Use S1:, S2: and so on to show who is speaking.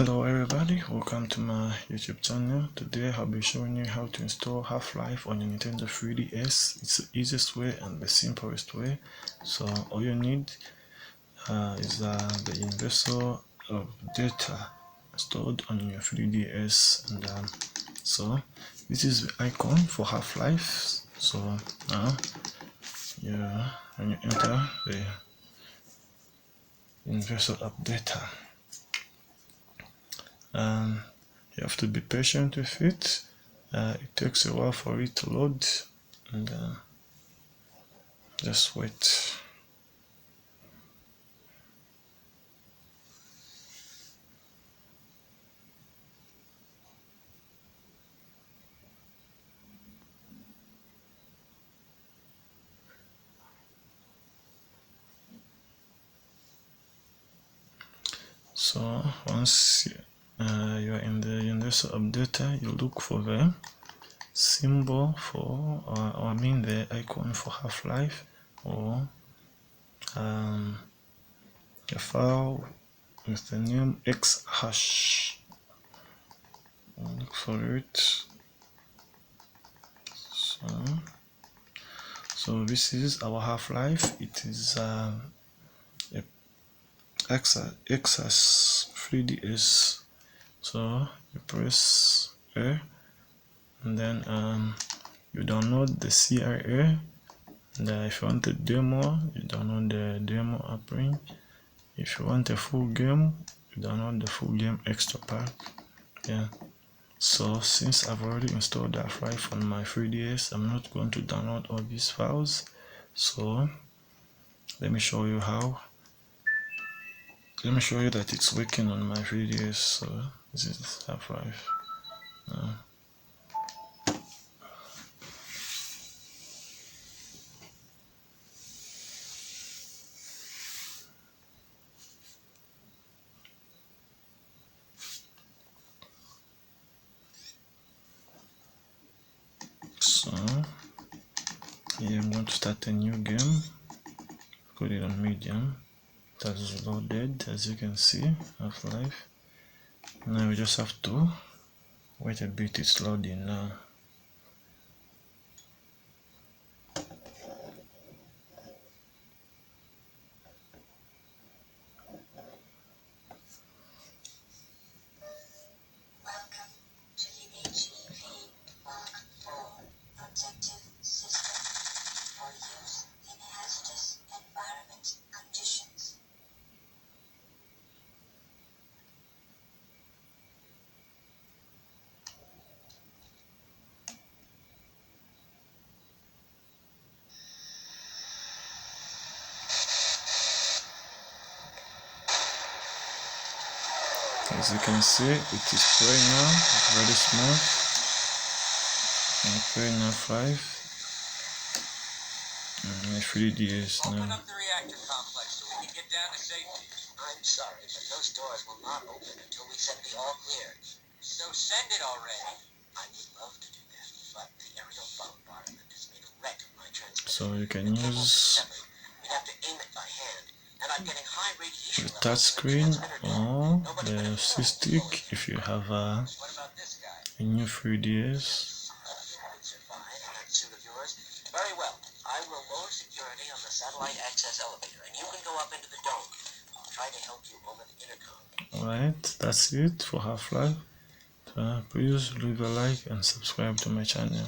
S1: Hello everybody, welcome to my YouTube channel. Today I'll be showing you how to install Half-Life on your Nintendo 3DS. It's the easiest way and the simplest way. So all you need is the universal of data stored on your 3DS, and so this is the icon for Half-Life. So now when you enter the universal updater, you have to be patient with it. It takes a while for it to load, and just wait. So once you are in the universal updater, you look for the symbol for, or I mean the icon for Half-Life, or a file with the name x#. Look for it. So this is our Half-Life. It is a Xs 3DS. So you press A, and then you download the CIA, and if you want the demo, you download the demo app. If you want a full game, you download the full game extra pack. Yeah. So since I've already installed Half-Life on my 3DS, I'm not going to download all these files. So let me show you that it's working on my 3DS. So this is Half-Life. So here I'm going to start a new game. Put it on medium. That is loaded, as you can see. Half-Life. Now we just have to wait a bit. It's loading now. As you can see, it is playing now, very smooth. I'm playing now 5. My 3DS now.
S2: Open up the reactor complex so we can get down to safety.
S3: I'm sorry, but those doors will not open until we send the all clear.
S2: So send it already.
S3: I would love to do that, but the aerial bombardment has made a wreck of my transmitter.
S1: So you can use
S3: We'd have to aim it by hand, and I'm getting high radiation
S1: the touch screen or the C stick if you have a new 3DS.
S3: Very well. I will lower security on the satellite access elevator, and you can go up into the dome. I'll try to help you over the intercom.
S1: Alright, that's it for Half-Life. Please leave a like and subscribe to my channel.